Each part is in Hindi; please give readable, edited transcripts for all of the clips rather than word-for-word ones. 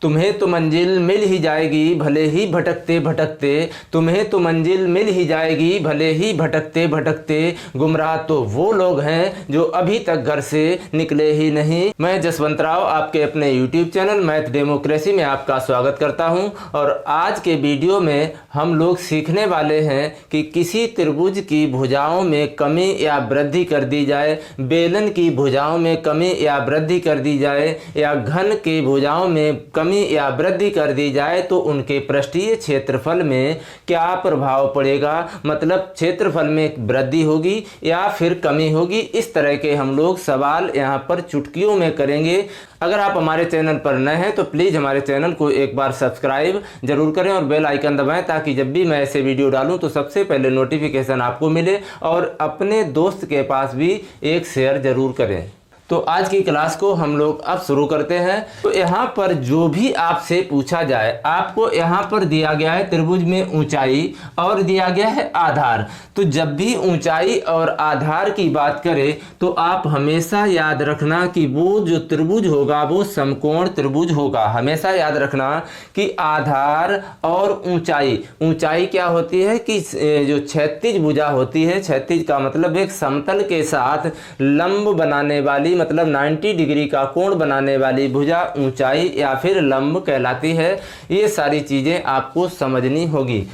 तुम्हें तो मंजिल मिल ही जाएगी भले ही भटकते भटकते, तुम्हें तो मंजिल मिल ही जाएगी भले ही भटकते भटकते, गुमराह तो वो लोग हैं जो अभी तक घर से निकले ही नहीं। मैं जसवंत राव आपके अपने YouTube चैनल मैथ डेमोक्रेसी में आपका स्वागत करता हूं और आज के वीडियो में हम लोग सीखने वाले हैं कि किसी त्रिभुज की भुजाओं में कमी या वृद्धि कर दी जाए, बेलन की भुजाओं में कमी या वृद्धि कर दी जाए या घन की भुजाओं में कमी या वृद्धि कर दी जाए तो उनके पृष्ठीय क्षेत्रफल में क्या प्रभाव पड़ेगा, मतलब क्षेत्रफल में वृद्धि होगी या फिर कमी होगी। इस तरह के हम लोग सवाल यहाँ पर चुटकियों में करेंगे। अगर आप हमारे चैनल पर नए हैं तो प्लीज़ हमारे चैनल को एक बार सब्सक्राइब जरूर करें और बेल आइकन दबाएं ताकि जब भी मैं ऐसे वीडियो डालूं तो सबसे पहले नोटिफिकेशन आपको मिले, और अपने दोस्त के पास भी एक शेयर जरूर करें। तो आज की क्लास को हम लोग अब शुरू करते हैं। तो यहाँ पर जो भी आपसे पूछा जाए, आपको यहाँ पर दिया गया है त्रिभुज में ऊंचाई और दिया गया है आधार। तो जब भी ऊंचाई और आधार की बात करें तो आप हमेशा याद रखना कि वो जो त्रिभुज होगा वो समकोण त्रिभुज होगा। हमेशा याद रखना कि आधार और ऊंचाई, ऊंचाई क्या होती है कि जो क्षैतिज भुजा होती है, क्षैतिज का मतलब एक समतल के साथ लंब बनाने वाली, मतलब 90 डिग्री का कोण बनाने वाली भुजा ऊंचाई या फिर लंब कहलाती है। ये सारी चीजें आपको समझनी होगी।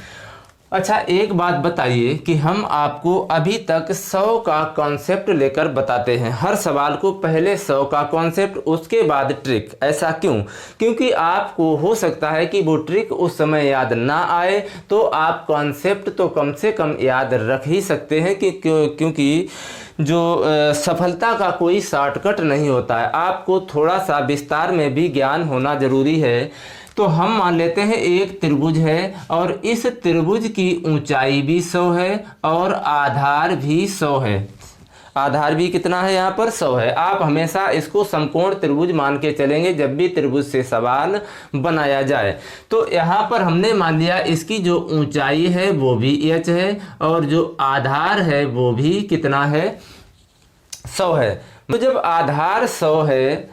अच्छा, एक बात बताइए कि हम आपको अभी तक 100 का कॉन्सेप्ट लेकर बताते हैं। हर सवाल को पहले 100 का कॉन्सेप्ट, उसके बाद ट्रिक। ऐसा क्यों? क्योंकि आपको हो सकता है कि वो ट्रिक उस समय याद ना आए, तो आप कॉन्सेप्ट तो कम से कम याद रख ही सकते हैं कि क्योंकि जो सफलता का कोई शॉर्टकट नहीं होता है। आपको थोड़ा सा विस्तार में भी ज्ञान होना जरूरी है। तो हम मान लेते हैं एक त्रिभुज है और इस त्रिभुज की ऊंचाई भी 100 है और आधार भी 100 है। आधार भी कितना है यहाँ पर? 100 है। आप हमेशा इसको समकोण त्रिभुज मान के चलेंगे जब भी त्रिभुज से सवाल बनाया जाए। तो यहाँ पर हमने मान लिया इसकी जो ऊंचाई है वो भी h है और जो आधार है वो भी कितना है? 100 है। तो जब आधार 100 है,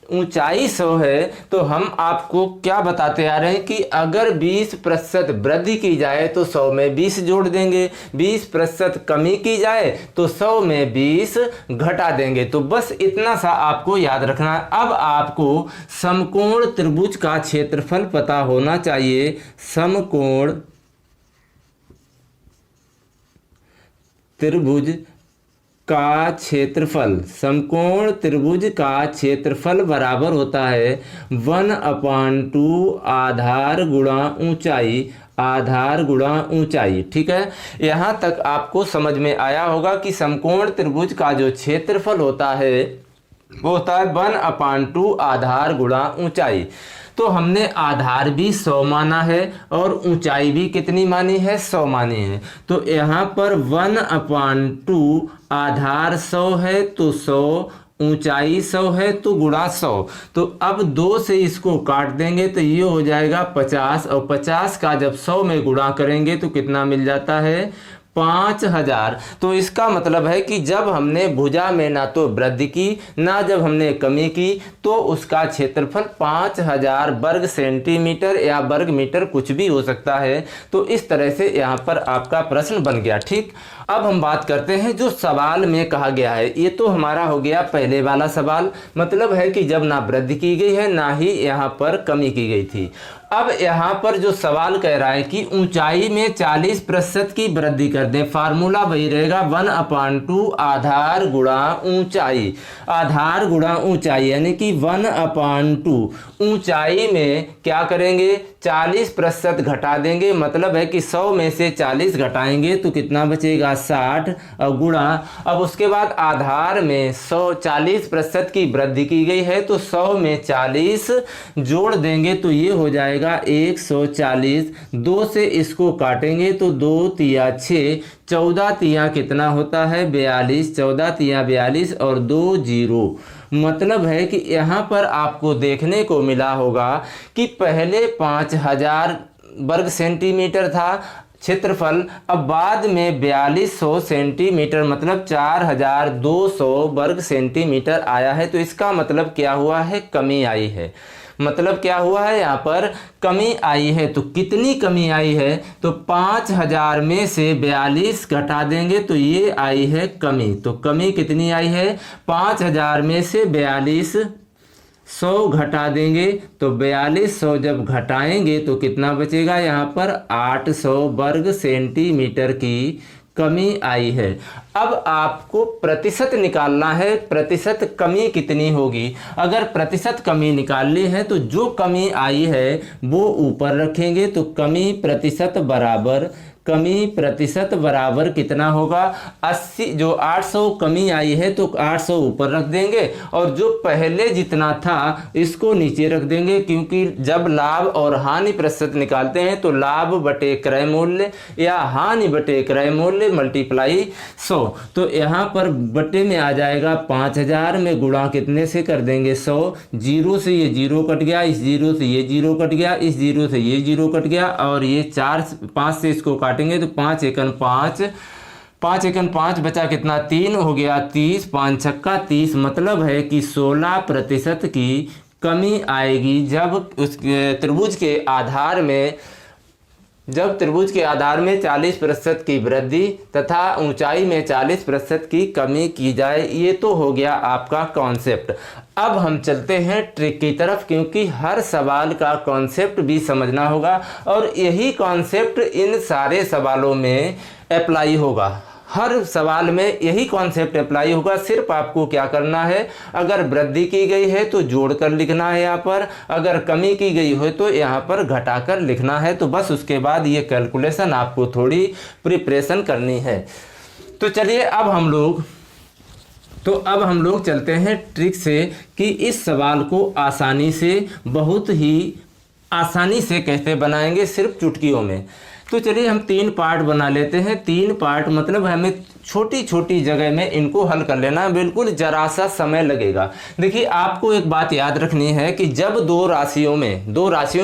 ऊंचाई 100 है, तो हम आपको क्या बताते आ रहे हैं कि अगर 20% वृद्धि की जाए तो 100 में 20 जोड़ देंगे, 20% कमी की जाए तो 100 में 20 घटा देंगे। तो बस इतना सा आपको याद रखना है। अब आपको समकोण त्रिभुज का क्षेत्रफल पता होना चाहिए। समकोण त्रिभुज का क्षेत्रफल, समकोण त्रिभुज का क्षेत्रफल बराबर होता है 1/2 आधार गुणा ऊंचाई, आधार गुणा ऊंचाई। ठीक है, यहाँ तक आपको समझ में आया होगा कि समकोण त्रिभुज का जो क्षेत्रफल होता है वो होता है 1/2 आधार गुणा ऊंचाई। तो हमने आधार भी 100 माना है और ऊंचाई भी कितनी मानी है? 100 मानी है। तो यहाँ पर 1/2 आधार 100 है तो 100, ऊंचाई 100 है तो गुणा 100। तो अब 2 से इसको काट देंगे तो ये हो जाएगा 50, और 50 का जब 100 में गुणा करेंगे तो कितना मिल जाता है? 5000। तो इसका मतलब है कि जब हमने भुजा में ना तो वृद्धि की ना जब हमने कमी की तो उसका क्षेत्रफल 5000 वर्ग सेंटीमीटर या वर्ग मीटर कुछ भी हो सकता है। तो इस तरह से यहाँ पर आपका प्रश्न बन गया। ठीक, अब हम बात करते हैं जो सवाल में कहा गया है। ये तो हमारा हो गया पहले वाला सवाल, मतलब है कि जब ना वृद्धि की गई है ना ही यहाँ पर कमी की गई थी। अब यहाँ पर जो सवाल कह रहा है कि ऊंचाई में 40% की वृद्धि कर दें, फार्मूला वही रहेगा 1/2 आधार गुणा ऊंचाई, आधार गुणा ऊंचाई यानी कि 1/2। ऊंचाई में क्या करेंगे? 40% घटा देंगे, मतलब है कि 100 में से 40 घटाएंगे तो कितना बचेगा? 60, और गुणा। अब उसके बाद आधार में 40% की वृद्धि की गई है तो 100 में 40 जोड़ देंगे तो ये हो जाएगा 140। 2 से इसको काटेंगे तो 2 तिया 6, 14 तिया कितना होता है? 42, 14 तिया 42 और 2 जीरो। मतलब है कि यहाँ पर आपको देखने को मिला होगा कि पहले 5000 वर्ग सेंटीमीटर था क्षेत्रफल, अब बाद में 4200 सेंटीमीटर मतलब 4200 वर्ग सेंटीमीटर आया है। तो इसका मतलब क्या हुआ है? कमी आई है। मतलब क्या हुआ है, यहाँ पर कमी आई है। तो कितनी कमी आई है, तो 5000 में से 42 घटा देंगे तो ये आई है कमी। तो कमी कितनी आई है, 5000 में से 42 100 घटा देंगे तो 4200 जब घटाएंगे तो कितना बचेगा, यहाँ पर 800 वर्ग सेंटीमीटर की कमी आई है। अब आपको प्रतिशत निकालना है, प्रतिशत कमी कितनी होगी। अगर प्रतिशत कमी निकालनी है तो जो कमी आई है वो ऊपर रखेंगे, तो कमी प्रतिशत बराबर कितना होगा, 80। जो 800 कमी आई है तो 800 ऊपर रख देंगे और जो पहले जितना था इसको नीचे रख देंगे, क्योंकि जब लाभ और हानि प्रतिशत निकालते हैं तो लाभ बटे क्रय मूल्य या हानि बटे क्रय मूल्य मल्टीप्लाई 100। तो यहाँ पर बटे में आ जाएगा 5000 में गुणा कितने से कर देंगे 100। जीरो से ये जीरो कट गया, इस जीरो से ये जीरो कट गया, इस जीरो से ये जीरो कट गया और ये 5 से इसको काटेंगे तो 5 एकन 5 बचा कितना, 3 हो गया 30, 5 छक्का 30। मतलब है कि 16% की कमी आएगी जब उस त्रिभुज के आधार में 40% की वृद्धि तथा ऊंचाई में 40% की कमी की जाए। ये तो हो गया आपका कॉन्सेप्ट। अब हम चलते हैं ट्रिक की तरफ, क्योंकि हर सवाल का कॉन्सेप्ट भी समझना होगा और यही कॉन्सेप्ट इन सारे सवालों में अप्लाई होगा। हर सवाल में यही कॉन्सेप्ट अप्लाई होगा। सिर्फ आपको क्या करना है, अगर वृद्धि की गई है तो जोड़कर लिखना है यहाँ पर, अगर कमी की गई हो तो यहाँ पर घटाकर लिखना है। तो बस उसके बाद ये कैलकुलेशन आपको थोड़ी प्रिपरेशन करनी है। तो चलिए अब हम लोग चलते हैं ट्रिक से कि इस सवाल को बहुत ही आसानी से कैसे बनाएंगे सिर्फ चुटकियों में। तो चलिए हम 3 पार्ट बना लेते हैं। 3 पार्ट मतलब हमें छोटी छोटी जगह में इनको हल कर लेना है, बिल्कुल जरा सा समय लगेगा। देखिए आपको एक बात याद रखनी है कि जब दो राशियों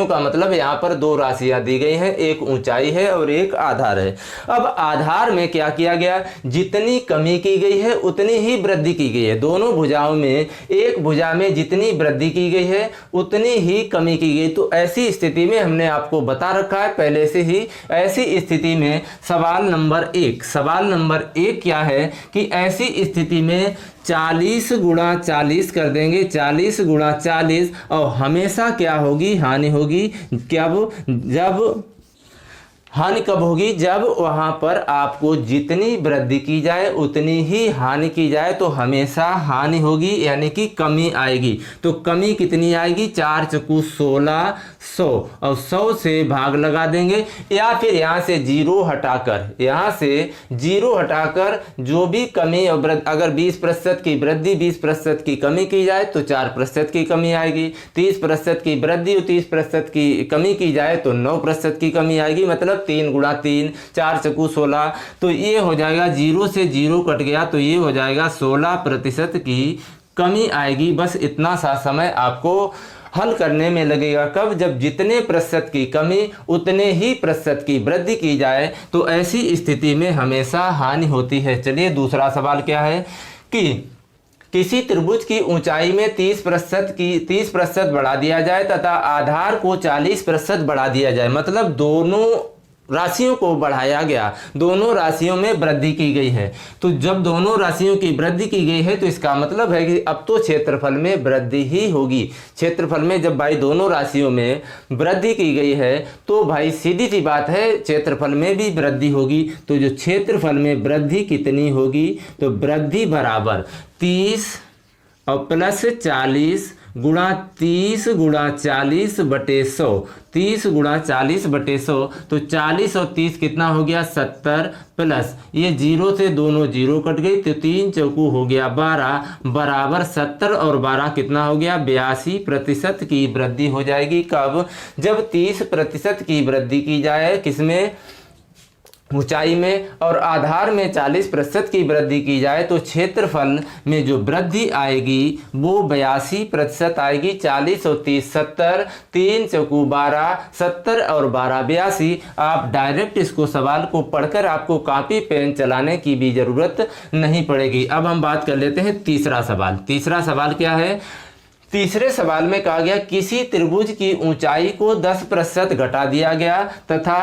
का मतलब यहाँ पर 2 राशियाँ दी गई हैं, एक ऊंचाई है और एक आधार है। अब आधार में क्या किया गया, जितनी कमी की गई है उतनी ही वृद्धि की गई है। दोनों भुजाओं में एक भुजा में जितनी वृद्धि की गई है उतनी ही कमी की गई। तो ऐसी स्थिति में हमने आपको बता रखा है पहले से ही। ऐसी स्थिति में सवाल नंबर 1 क्या है कि ऐसी स्थिति में 40 गुणा 40 कर देंगे, 40 गुणा 40। और हमेशा क्या होगी, हानि होगी। हानि कब होगी, जब वहां पर आपको जितनी वृद्धि की जाए उतनी ही हानि की जाए, तो हमेशा हानि होगी, यानी कि कमी आएगी। तो कमी कितनी आएगी, 4 चौकू 16, 100 और 100 से भाग लगा देंगे, या फिर यहाँ से जीरो हटाकर जो भी कमी और अगर 20% की वृद्धि 20% की कमी की जाए तो 4% की कमी आएगी। 30% की वृद्धि और 30% की कमी की जाए तो 9% की कमी आएगी। मतलब 3 गुणा 3, 4 चौकू 16। तो ये हो जाएगा, जीरो से जीरो कट गया तो ये हो जाएगा 16% की कमी आएगी। बस इतना सा समय आपको हल करने में लगेगा। कब, जब जितने प्रतिशत की कमी उतने ही प्रतिशत की वृद्धि की जाए, तो ऐसी स्थिति में हमेशा हानि होती है। चलिए दूसरा सवाल क्या है कि किसी त्रिभुज की ऊंचाई में 30% बढ़ा दिया जाए तथा आधार को 40% बढ़ा दिया जाए। मतलब दोनों राशियों को बढ़ाया गया, दोनों राशियों में वृद्धि की गई है। तो जब दोनों राशियों की वृद्धि की गई है तो इसका मतलब है कि अब तो क्षेत्रफल में वृद्धि ही होगी। क्षेत्रफल में जब भाई दोनों राशियों में वृद्धि की गई है तो भाई सीधी सी बात है क्षेत्रफल में भी वृद्धि होगी। तो जो क्षेत्रफल में वृद्धि कितनी होगी, तो वृद्धि बराबर 30 और प्लस 40 गुणा 30 गुणा 40 बटे 100। 30 गुणा 40 बटे 100, तो 40 और 30 कितना हो गया, 70 प्लस ये जीरो से दोनों जीरो कट गई तो 3 चौकू हो गया 12 बराबर 70 और 12 कितना हो गया, 82% की वृद्धि हो जाएगी। कब, जब 30% की वृद्धि की जाए किसमें, ऊंचाई में, और आधार में 40% की वृद्धि की जाए तो क्षेत्रफल में जो वृद्धि आएगी वो 82% आएगी। 40 और 30 70, 3 चौकू 12, 70 और 12 82। आप डायरेक्ट इसको सवाल को पढ़कर आपको कॉपी पेन चलाने की भी ज़रूरत नहीं पड़ेगी। अब हम बात कर लेते हैं तीसरा सवाल। तीसरा सवाल क्या है तीसरे सवाल में कहा गया किसी त्रिभुज की ऊंचाई को 10% घटा दिया गया तथा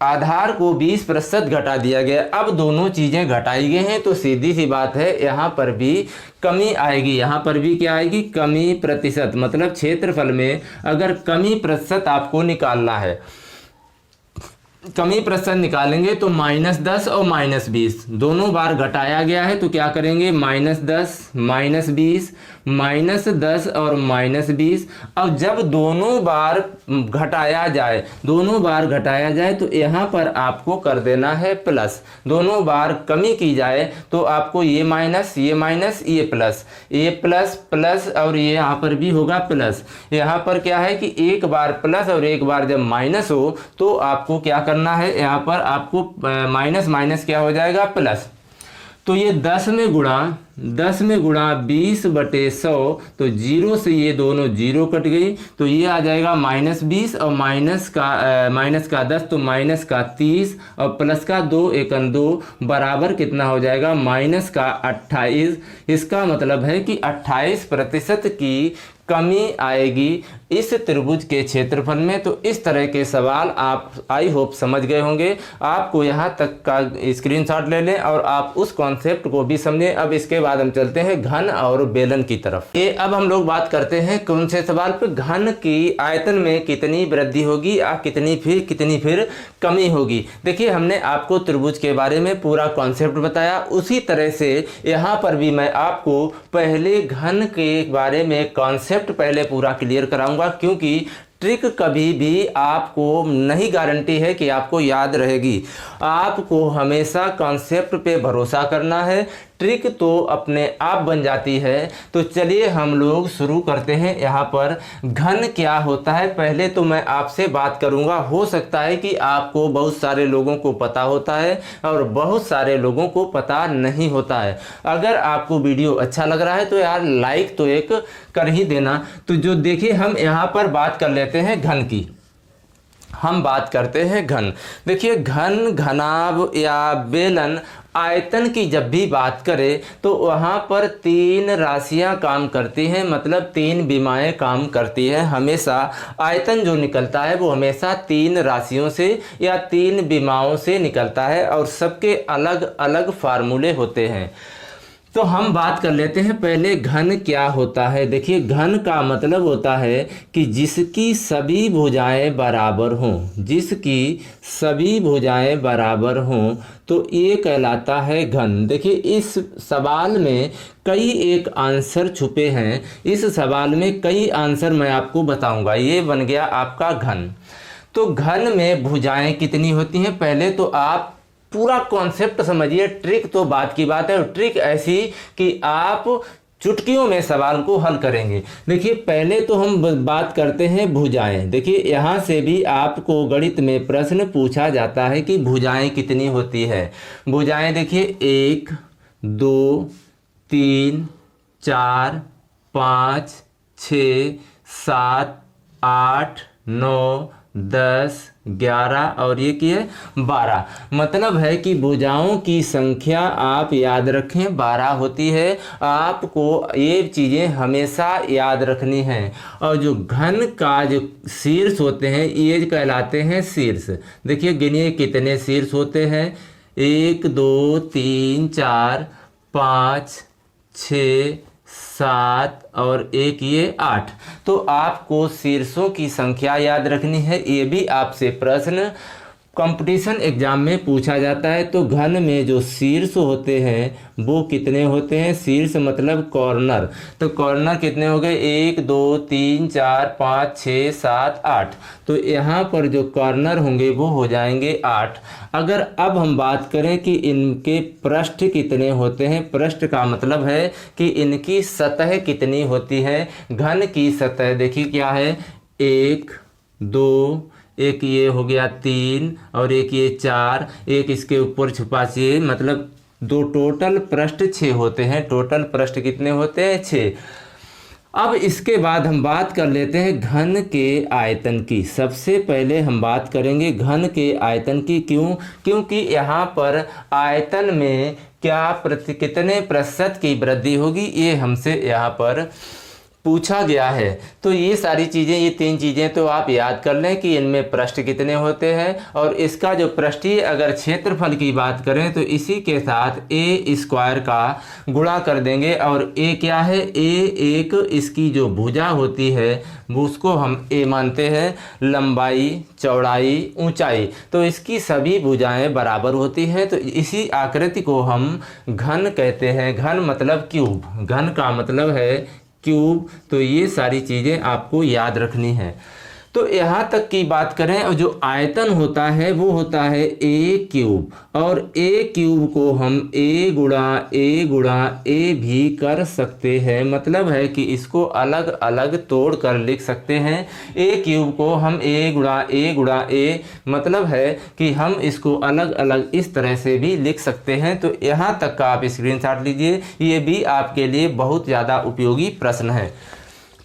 आधार को 20% घटा दिया गया। अब दोनों चीज़ें घटाई गई हैं तो सीधी सी बात है यहाँ पर भी कमी आएगी। यहाँ पर भी क्या आएगी? कमी प्रतिशत। मतलब क्षेत्रफल में अगर कमी प्रतिशत आपको निकालना है, कमी प्रतिशत निकालेंगे तो -10 और -20 दोनों बार घटाया गया है तो क्या करेंगे? -10 -20 -10 और -20। अब जब दोनों बार घटाया जाए, तो यहाँ पर आपको कर देना है प्लस। दोनों बार कमी की जाए तो आपको ये माइनस ये प्लस प्लस और ये यहाँ पर भी होगा प्लस। यहाँ पर क्या है कि एक बार प्लस और एक बार जब माइनस हो तो आपको क्या करना है? यहाँ पर आपको माइनस माइनस क्या हो जाएगा? प्लस। तो ये 10 में गुणा 20/100 तो जीरो से ये दोनों जीरो कट गई तो ये आ जाएगा -20 और माइनस का 10 तो माइनस का 30 और प्लस का 2 एकन 2 बराबर कितना हो जाएगा? माइनस का 28। इसका मतलब है कि 28% की कमी आएगी इस त्रिभुज के क्षेत्रफल में। तो इस तरह के सवाल आप आई होप समझ गए होंगे। आपको यहाँ तक का स्क्रीनशॉट ले लें और आप उस कॉन्सेप्ट को भी समझें। अब इसके बाद हम चलते हैं घन और बेलन की तरफ। ये अब हम लोग बात करते हैं कौन से सवाल पर? घन की आयतन में कितनी वृद्धि होगी या कितनी फिर कमी होगी। देखिए हमने आपको त्रिभुज के बारे में पूरा कॉन्सेप्ट बताया, उसी तरह से यहाँ पर भी मैं आपको पहले घन के बारे में कॉन्सेप्ट पहले पूरा क्लियर कराऊंगा, क्योंकि ट्रिक कभी भी आपको नहीं गारंटी है कि आपको याद रहेगी। आपको हमेशा कॉन्सेप्ट पे भरोसा करना है, ट्रिक तो अपने आप बन जाती है। तो चलिए हम लोग शुरू करते हैं। यहाँ पर घन क्या होता है पहले तो मैं आपसे बात करूँगा। हो सकता है कि आपको बहुत सारे लोगों को पता होता है और बहुत सारे लोगों को पता नहीं होता है। अगर आपको वीडियो अच्छा लग रहा है तो यार लाइक तो एक कर ही देना। तो जो देखिए हम यहाँ पर बात कर लेते हैं घन की। हम बात करते हैं घन। देखिए घन, घनाभ या बेलन आयतन की जब भी बात करें तो वहाँ पर 3 राशियाँ काम करती हैं, मतलब 3 विमाएँ काम करती हैं। हमेशा आयतन जो निकलता है वो हमेशा 3 राशियों से या 3 विमाओं से निकलता है और सबके अलग अलग फार्मूले होते हैं। तो हम बात कर लेते हैं पहले घन क्या होता है। देखिए घन का मतलब होता है कि जिसकी सभी भुजाएं बराबर हों, जिसकी सभी भुजाएं बराबर हों तो ये कहलाता है घन। देखिए इस सवाल में कई एक आंसर छुपे हैं, इस सवाल में कई आंसर मैं आपको बताऊंगा। ये बन गया आपका घन। तो घन में भुजाएं कितनी होती हैं पहले तो आप पूरा कॉन्सेप्ट समझिए। ट्रिक तो बात की बात है और ट्रिक ऐसी कि आप चुटकियों में सवाल को हल करेंगे। देखिए पहले तो हम बात करते हैं भुजाएं। देखिए यहाँ से भी आपको गणित में प्रश्न पूछा जाता है कि भुजाएं कितनी होती है। भुजाएं देखिए 1 2 3 4 5 6 7 8 9 10 11 और ये की है 12। मतलब है कि भुजाओं की संख्या आप याद रखें 12 होती है। आपको ये चीज़ें हमेशा याद रखनी हैं। और जो घन का जो शीर्ष होते हैं ये कहलाते हैं शीर्ष। देखिए गिनिए कितने शीर्ष होते हैं? 1 2 3 4 5 6 7 और एक ये 8। तो आपको शीर्षों की संख्या याद रखनी है। ये भी आपसे प्रश्न कंपटीशन एग्जाम में पूछा जाता है। तो घन में जो शीर्ष होते हैं वो कितने होते हैं? शीर्ष मतलब कॉर्नर। तो कॉर्नर कितने हो गए? 1 2 3 4 5 6 7 8। तो यहाँ पर जो कॉर्नर होंगे वो हो जाएंगे 8। अगर अब हम बात करें कि इनके पृष्ठ कितने होते हैं, पृष्ठ का मतलब है कि इनकी सतह कितनी होती है। घन की सतह देखिए क्या है? 1 2 एक ये हो गया 3 और एक ये 4, एक इसके ऊपर छुपा 6, मतलब 2 टोटल पृष्ठ 6 होते हैं। टोटल पृष्ठ कितने होते हैं? 6। अब इसके बाद हम बात कर लेते हैं घन के आयतन की। सबसे पहले हम बात करेंगे घन के आयतन की। क्यों? क्योंकि यहाँ पर आयतन में कितने प्रतिशत की वृद्धि होगी ये हमसे यहाँ पर पूछा गया है। तो ये सारी चीज़ें, ये 3 चीज़ें तो आप याद कर लें कि इनमें पृष्ठ कितने होते हैं, और इसका जो पृष्ठीय अगर क्षेत्रफल की बात करें तो इसी के साथ a स्क्वायर का गुणा कर देंगे। और a क्या है, a एक इसकी जो भुजा होती है वो उसको हम a मानते हैं, लंबाई, चौड़ाई, ऊंचाई, तो इसकी सभी भुजाएं बराबर होती हैं। तो इसी आकृति को हम घन कहते हैं। घन मतलब क्यूब, घन का मतलब है क्यूब। तो ये सारी चीज़ें आपको याद रखनी है। तो यहाँ तक की बात करें, और जो आयतन होता है वो होता है ए क्यूब, और ए क्यूब को हम ए गुणा ए भी कर सकते हैं। मतलब है कि इसको अलग अलग तोड़ कर लिख सकते हैं। ए क्यूब को हम ए गुणा ए, मतलब है कि हम इसको अलग अलग इस तरह से भी लिख सकते हैं। तो यहाँ तक का आप स्क्रीनशॉट लीजिए, ये भी आपके लिए बहुत ज़्यादा उपयोगी प्रश्न है।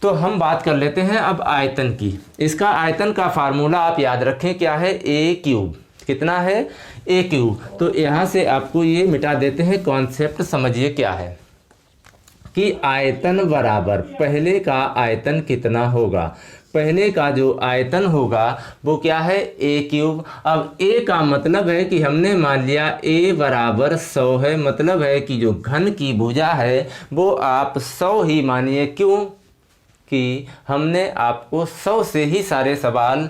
तो हम बात कर लेते हैं अब आयतन की। इसका आयतन का फार्मूला आप याद रखें, क्या है, ए क्यूब। कितना है, ए क्यूब। तो यहाँ से आपको ये मिटा देते हैं, कॉन्सेप्ट समझिए क्या है कि आयतन बराबर पहले का आयतन कितना होगा। पहले का जो आयतन होगा वो क्या है, ए क्यूब। अब ए का मतलब है कि हमने मान लिया ए बराबर 100 है, मतलब है कि जो घन की भुजा है वो आप 100 ही मानिए। क्यों कि हमने आपको 100 से ही सारे सवाल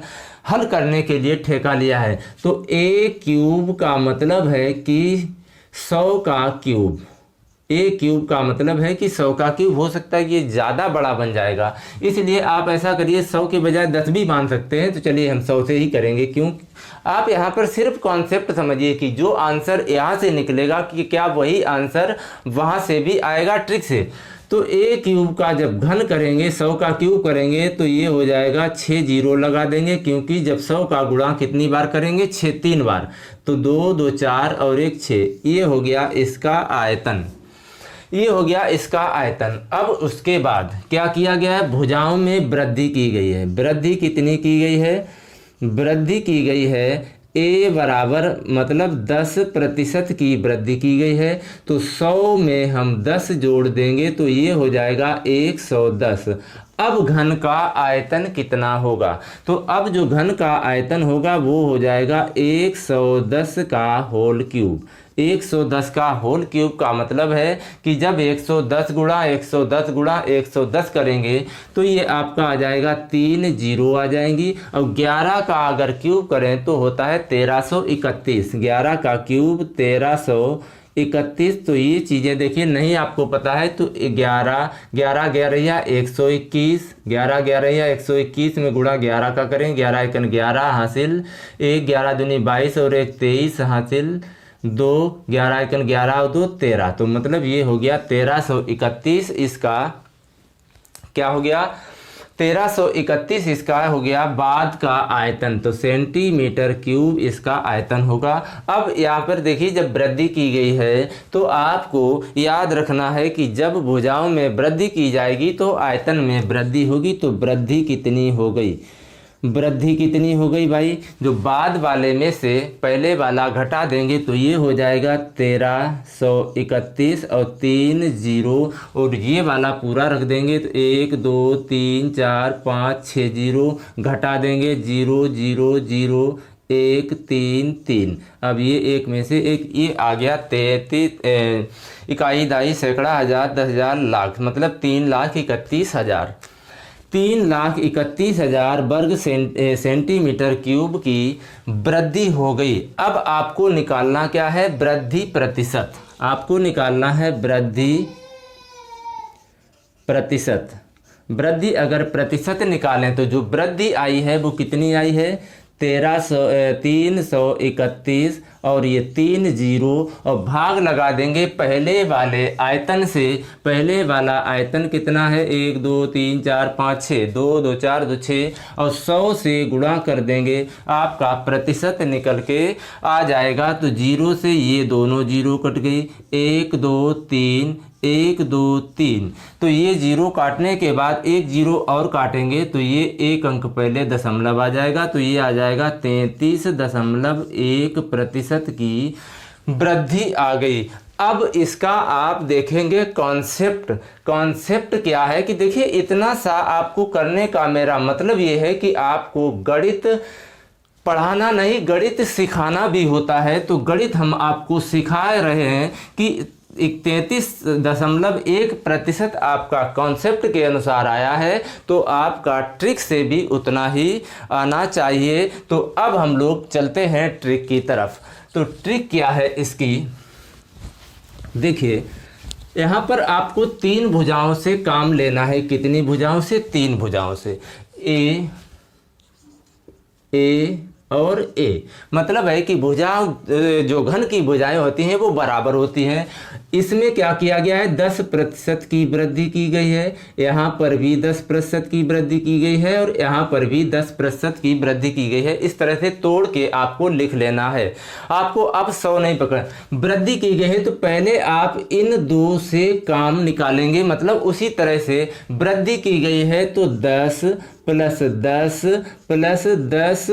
हल करने के लिए ठेका लिया है। तो ए क्यूब का मतलब है कि 100 का क्यूब। ए क्यूब का मतलब है कि 100 का क्यूब। हो सकता है कि ये ज़्यादा बड़ा बन जाएगा, इसलिए आप ऐसा करिए 100 के बजाय 10 भी मान सकते हैं। तो चलिए हम 100 से ही करेंगे। क्यों, आप यहाँ पर सिर्फ कॉन्सेप्ट समझिए कि जो आंसर यहाँ से निकलेगा कि क्या वही आंसर वहाँ से भी आएगा ट्रिक से। तो ए क्यूब का जब घन करेंगे, 100 का क्यूब करेंगे, तो ये हो जाएगा 6 जीरो लगा देंगे, क्योंकि जब 100 का गुणा कितनी बार करेंगे, 3 बार। तो 2 2 4 और 1 6, ये हो गया इसका आयतन। ये हो गया इसका आयतन। अब उसके बाद क्या किया गया है, भुजाओं में वृद्धि की गई है। वृद्धि कितनी की गई है, वृद्धि की गई है ए बराबर मतलब 10% की वृद्धि की गई है। तो 100 में हम 10 जोड़ देंगे तो ये हो जाएगा 110। अब घन का आयतन कितना होगा, तो अब जो घन का आयतन होगा वो हो जाएगा 110 का होल क्यूब। 110 का होल क्यूब का मतलब है कि जब 110 गुणा 110 गुणा 110 करेंगे तो ये आपका आ जाएगा 3 जीरो आ जाएंगी। और 11 का अगर क्यूब करें तो होता है 1331। 11 का क्यूब 1331। तो ये चीज़ें देखिए नहीं आपको पता है तो 11 11 11 121, 11 11 121 में गुणा 11 का करें, 11 एकन 11 हासिल, 1 11 दूनी 22 और 1 23 हासिल, 2 11 एकन 11 और 2 13। तो मतलब ये हो गया 1331। इसका क्या हो गया, 1331 इसका हो गया बाद का आयतन। तो सेंटीमीटर क्यूब इसका आयतन होगा। अब यहाँ पर देखिए जब वृद्धि की गई है तो आपको याद रखना है कि जब भुजाओं में वृद्धि की जाएगी तो आयतन में वृद्धि होगी। तो वृद्धि कितनी हो गई, वृद्धि कितनी हो गई भाई, जो बाद वाले में से पहले वाला घटा देंगे तो ये हो जाएगा 1331 और 3 जीरो और ये वाला पूरा रख देंगे तो 1 2 3 4 5 6 जीरो घटा देंगे 0 0 0 1 3 3। अब ये एक में से एक ये आ गया 33 इकाई दाई सैकड़ा हज़ार 10,000 लाख मतलब 3,31,000। 3,31,000 वर्ग सेंटीमीटर क्यूब की वृद्धि हो गई। अब आपको निकालना क्या है, वृद्धि प्रतिशत। आपको निकालना है वृद्धि प्रतिशत। वृद्धि अगर प्रतिशत निकालें तो जो वृद्धि आई है वो कितनी आई है, 331 और ये 3 जीरो और भाग लगा देंगे पहले वाले आयतन से। पहले वाला आयतन कितना है, 1 2 3 4 5 6, 2 2 4 2 6 और 100 से गुणा कर देंगे, आपका प्रतिशत निकल के आ जाएगा। तो जीरो से ये दोनों जीरो कट गई, 1 2 3 1 2 3। तो ये जीरो काटने के बाद एक जीरो और काटेंगे तो ये एक अंक पहले दशमलव आ जाएगा। तो ये आ जाएगा 33.1% की वृद्धि आ गई। अब इसका आप देखेंगे कॉन्सेप्ट क्या है कि देखिए इतना सा आपको करने का मेरा मतलब ये है कि आपको गणित पढ़ाना नहीं, गणित सिखाना भी होता है। तो गणित हम आपको सिखा रहे हैं कि 33.1% आपका कॉन्सेप्ट के अनुसार आया है, तो आपका ट्रिक से भी उतना ही आना चाहिए। तो अब हम लोग चलते हैं ट्रिक की तरफ। तो ट्रिक क्या है इसकी, देखिए यहाँ पर आपको 3 भुजाओं से काम लेना है। कितनी भुजाओं से? 3 भुजाओं से। ए और ए, मतलब है कि भुजा जो घन की भुजाएं होती हैं वो बराबर होती हैं। इसमें क्या किया गया है? 10% की वृद्धि की गई है, यहाँ पर भी 10% की वृद्धि की गई है और यहाँ पर भी 10% की वृद्धि की गई है। इस तरह से तोड़ के आपको लिख लेना है। आपको अब 100 नहीं पकड़, वृद्धि की गई है तो पहले आप इन 2 से काम निकालेंगे, मतलब उसी तरह से वृद्धि की गई है तो 10 + 10 + 10 ×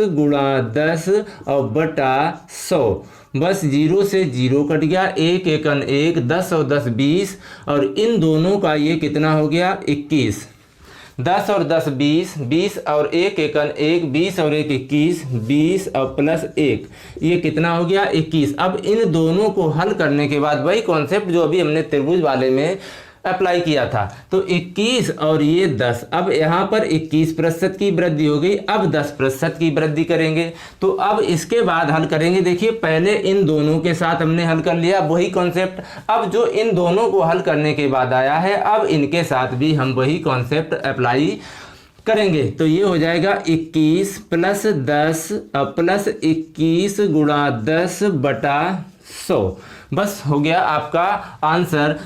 10 और बटा 100। बस 0 से 0 कट गया, 1 एकन 1, 10 और 10 20, और इन दोनों का ये कितना हो गया? 21। 10 और 10 20, 20 और 1 एकन 1, 20 और 1 21, 20 और +1, ये कितना हो गया? 21। अब इन दोनों को हल करने के बाद वही कॉन्सेप्ट जो अभी हमने त्रिभुज वाले में अप्लाई किया था, तो 21 और ये 10, अब यहाँ पर 21% की वृद्धि हो गई। अब 10% की वृद्धि करेंगे, तो अब इसके बाद हल करेंगे। देखिए पहले इन दोनों के साथ हमने हल कर लिया, वही कॉन्सेप्ट। अब जो इन दोनों को हल करने के बाद आया है, अब इनके साथ भी हम वही कॉन्सेप्ट अप्लाई करेंगे। तो ये हो जाएगा 21 + 10 + 21 × 10 बटा 100। बस हो गया आपका आंसर।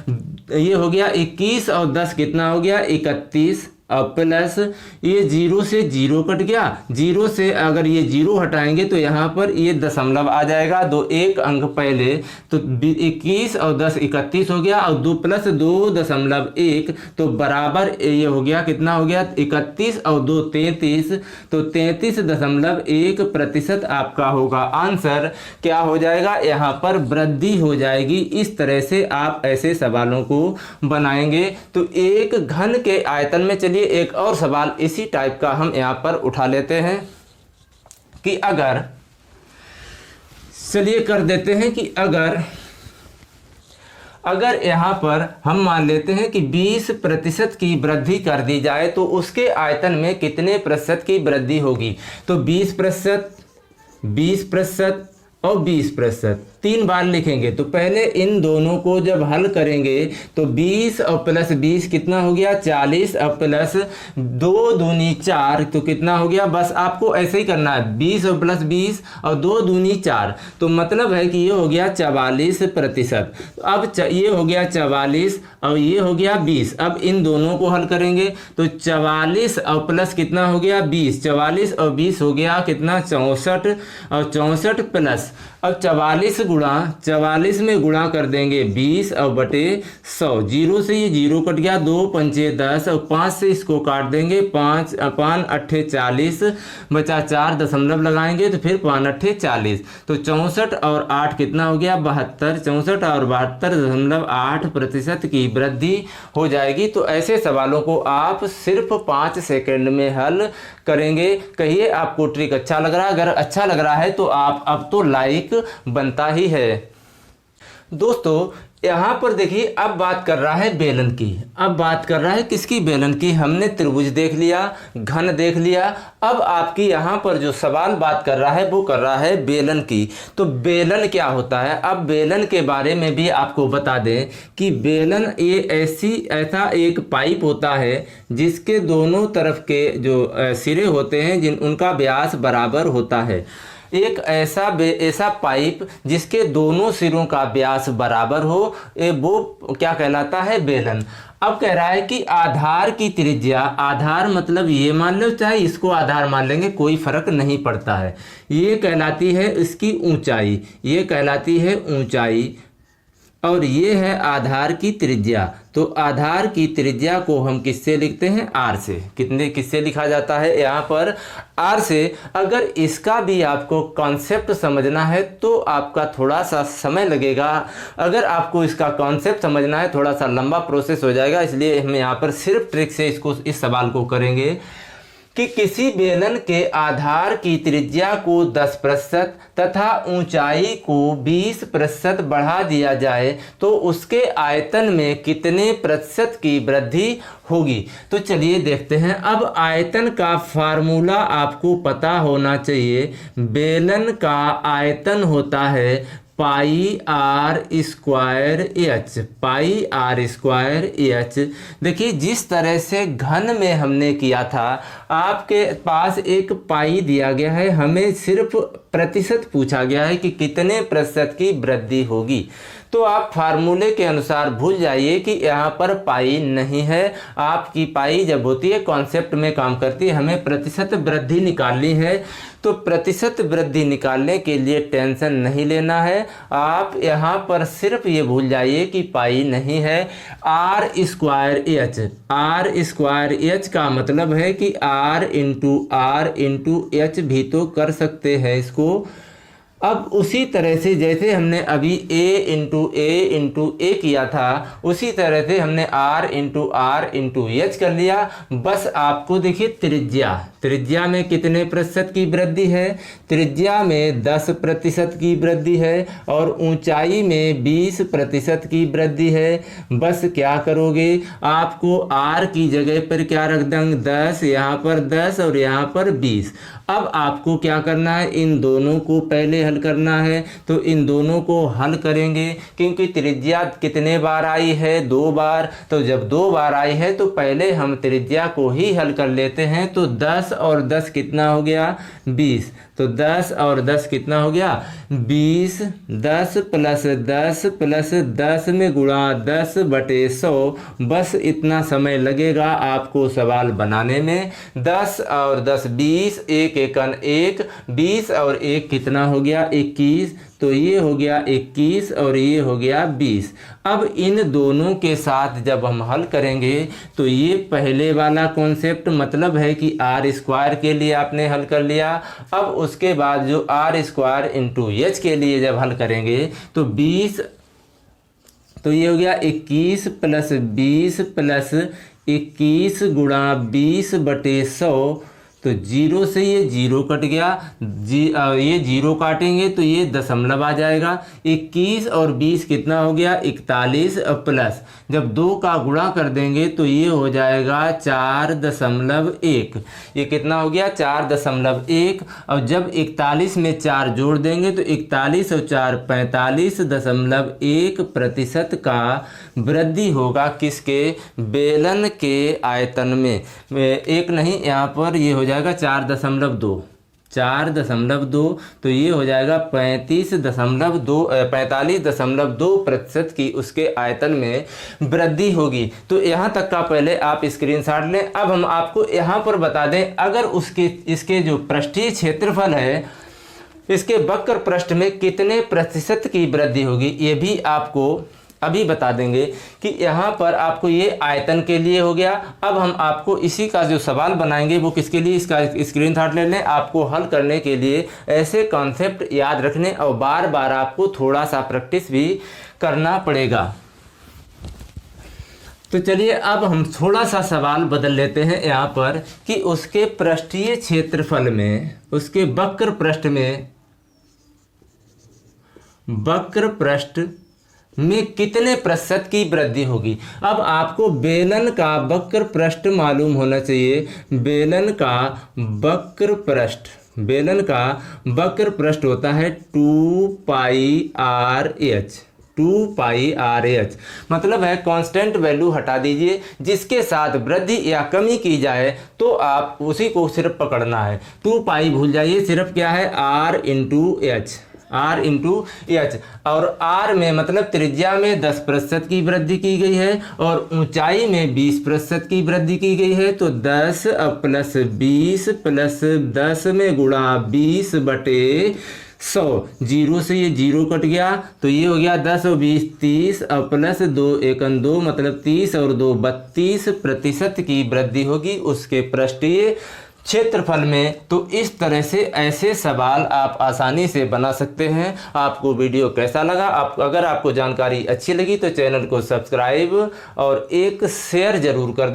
ये हो गया 21 और 10 कितना हो गया? 31 और प्लस ये 0 से 0 कट गया। 0 से अगर ये 0 हटाएंगे तो यहाँ पर ये दशमलव आ जाएगा, 2 1 अंक पहले, तो 21 और 10 31 हो गया, और 2 + 2.1 तो बराबर ये हो गया, कितना हो गया? 31 और 2 33, तो 33.1% आपका होगा आंसर। क्या हो जाएगा? यहाँ पर वृद्धि हो जाएगी। इस तरह से आप ऐसे सवालों को बनाएंगे। तो एक घन के आयतन में, चलिए एक और सवाल इसी टाइप का हम यहाँ पर उठा लेते हैं कि अगर, चलिए कर देते हैं कि अगर यहाँ पर हम मान लेते हैं कि 20% की वृद्धि कर दी जाए तो उसके आयतन में कितने प्रतिशत की वृद्धि होगी? तो 20%, 20% और 20%, 3 बार लिखेंगे। तो पहले इन दोनों को जब हल करेंगे तो 20 और प्लस 20 कितना हो गया? 40 और प्लस 2 दूनी 4, तो कितना हो गया? बस आपको ऐसे ही करना है, 20 और प्लस 20 और 2 दूनी 4, तो मतलब है कि ये हो गया 44%। तो अब ये हो गया 44 और ये हो गया 20। अब इन दोनों को हल करेंगे तो 44 और प्लस कितना हो गया? 20। 44 और 20 हो गया कितना? 64, और 64 प्लस, अब 44 में गुणा कर देंगे 20 और बटे 100। 0 से ये 0 कट गया, 2 पंचे 10 और 5 से इसको काट देंगे, 5 5 8 40, बचा 4 दशमलव लगाएंगे तो फिर 5 8 40, तो 64 और 8 कितना हो गया? 72। 64 और 72.8% की वृद्धि हो जाएगी। तो ऐसे सवालों को आप सिर्फ 5 सेकंड में हल करेंगे। कहिए आपको ट्रिक अच्छा लग रहा है? अगर अच्छा लग रहा है तो आप अब तो लाइक बनता ही है। दोस्तों यहाँ पर देखिए, अब बात कर रहा है बेलन की। अब बात कर रहा है किसकी? बेलन की। हमने त्रिभुज देख लिया, घन देख लिया। अब आपकी यहाँ पर जो सवाल बात कर रहा है वो कर रहा है बेलन की। तो बेलन क्या होता है? अब बेलन के बारे में भी आपको बता दें कि बेलन ये ऐसा एक पाइप होता है जिसके दोनों तरफ के जो सिरे होते हैं उनका व्यास बराबर होता है। एक ऐसा पाइप जिसके दोनों सिरों का व्यास बराबर हो, वो क्या कहलाता है? बेलन। अब कह रहा है कि आधार की त्रिज्या, आधार मतलब ये मान लो, चाहे इसको आधार मान लेंगे कोई फर्क नहीं पड़ता है, ये कहलाती है इसकी ऊंचाई, ये कहलाती है ऊंचाई, और ये है आधार की त्रिज्या। तो आधार की त्रिज्या को हम किससे लिखते हैं? r से। किससे लिखा जाता है यहाँ पर? r से। अगर इसका भी आपको कॉन्सेप्ट समझना है तो आपका थोड़ा सा समय लगेगा। अगर आपको इसका कॉन्सेप्ट समझना है थोड़ा सा लंबा प्रोसेस हो जाएगा, इसलिए हम यहाँ पर सिर्फ ट्रिक से इस सवाल को करेंगे कि किसी बेलन के आधार की त्रिज्या को 10% तथा ऊंचाई को 20% बढ़ा दिया जाए तो उसके आयतन में कितने प्रतिशत की वृद्धि होगी। तो चलिए देखते हैं। अब आयतन का फार्मूला आपको पता होना चाहिए। बेलन का आयतन होता है pi R square H. Pi R square H. देखिए जिस तरह से घन में हमने किया था, आपके पास एक पाई दिया गया है, हमें सिर्फ प्रतिशत पूछा गया है कि कितने प्रतिशत की वृद्धि होगी। तो आप फार्मूले के अनुसार भूल जाइए कि यहाँ पर पाई नहीं है। आपकी पाई जब होती है कॉन्सेप्ट में काम करती है, हमें प्रतिशत वृद्धि निकालनी है। तो प्रतिशत वृद्धि निकालने के लिए टेंशन नहीं लेना है। आप यहाँ पर सिर्फ ये भूल जाइए कि पाई नहीं है। R square H. R square H का मतलब है कि आर इंटू एच भी तो कर सकते हैं इसको। अब उसी तरह से जैसे हमने अभी a इंटू ए किया था, उसी तरह से हमने r इंटू एच कर लिया। बस आपको देखिए त्रिज्या में कितने प्रतिशत की वृद्धि है? त्रिज्या में 10% की वृद्धि है और ऊंचाई में 20% की वृद्धि है। बस क्या करोगे? आपको r की जगह पर क्या रख देंगे? 10, यहाँ पर 10 और यहाँ पर 20। अब आपको क्या करना है? इन दोनों को पहले हल करना है। तो इन दोनों को हल करेंगे क्योंकि त्रिज्या कितने बार आई है? 2 बार। तो जब 2 बार आई है तो पहले हम त्रिज्या को ही हल कर लेते हैं। तो 10 और 10 कितना हो गया? 20। तो 10 और 10 कितना हो गया? 20। 10 प्लस 10 में गुणा 10/100। बस इतना समय लगेगा आपको सवाल बनाने में। 10 और 10 20, 1 एकन 1, 20 और 1 कितना हो गया? 21। तो ये हो गया 21 और ये हो गया 20। अब इन दोनों के साथ जब हम हल करेंगे तो ये पहले वाला कॉन्सेप्ट मतलब है कि आर स्क्वायर के लिए आपने हल कर लिया। अब उसके बाद जो आर स्क्वायर इंटू एच के लिए जब हल करेंगे तो 20, तो ये हो गया 21 प्लस 20 प्लस 21 गुणा 20/100। तो 0 से ये 0 कट गया। ये 0 काटेंगे तो ये दशमलव आ जाएगा। 21 और 20 कितना हो गया? 41 प्लस जब 2 का गुणा कर देंगे तो ये हो जाएगा 4.1। ये कितना हो गया? 4.1। और जब 41 में 4 जोड़ देंगे तो 41 और 4 45.1% का वृद्धि होगा। किसके? बेलन के आयतन में। एक नहीं, यहाँ पर ये हो जाएगा 4.2। तो ये हो जाएगा 45.2% की उसके आयतन में वृद्धि होगी। तो यहाँ तक का पहले आप स्क्रीनशॉट लें। अब हम आपको यहाँ पर बता दें, अगर इसके जो पृष्ठीय क्षेत्रफल है, इसके वक्र पृष्ठ में कितने प्रतिशत की वृद्धि होगी, ये भी आपको अभी बता देंगे कि यहाँ पर आपको ये आयतन के लिए हो गया। अब हम आपको इसी का जो सवाल बनाएंगे वो किसके लिए? इसका स्क्रीनशॉट ले लें। आपको हल करने के लिए ऐसे कॉन्सेप्ट याद रखने और बार बार आपको थोड़ा सा प्रैक्टिस भी करना पड़ेगा। तो चलिए अब हम थोड़ा सा सवाल बदल लेते हैं यहाँ पर कि उसके पृष्ठीय क्षेत्रफल में, उसके वक्र पृष्ठ में कितने प्रतिशत की वृद्धि होगी। अब आपको बेलन का वक्र पृष्ठ मालूम होना चाहिए। बेलन का वक्र पृष्ठ होता है 2πRh। मतलब है कांस्टेंट वैल्यू हटा दीजिए, जिसके साथ वृद्धि या कमी की जाए तो आप उसी को सिर्फ पकड़ना है। 2π भूल जाइए, सिर्फ क्या है? R into H. और R में मतलब त्रिज्या में 10% की वृद्धि की गई है और ऊंचाई में 20% की वृद्धि की गई है। तो 10 प्लस 20 प्लस 10 में गुणा 20/100 100, जीरो से ये जीरो कट गया तो ये हो गया 10 और 20 30 और प्लस 2 एकन 2 मतलब 30 और 2 32% की वृद्धि होगी उसके पृष्ठीय क्षेत्रफल में। तो इस तरह से ऐसे सवाल आप आसानी से बना सकते हैं। आपको वीडियो कैसा लगा? अगर आपको जानकारी अच्छी लगी तो चैनल को सब्सक्राइब और एक शेयर जरूर कर दें।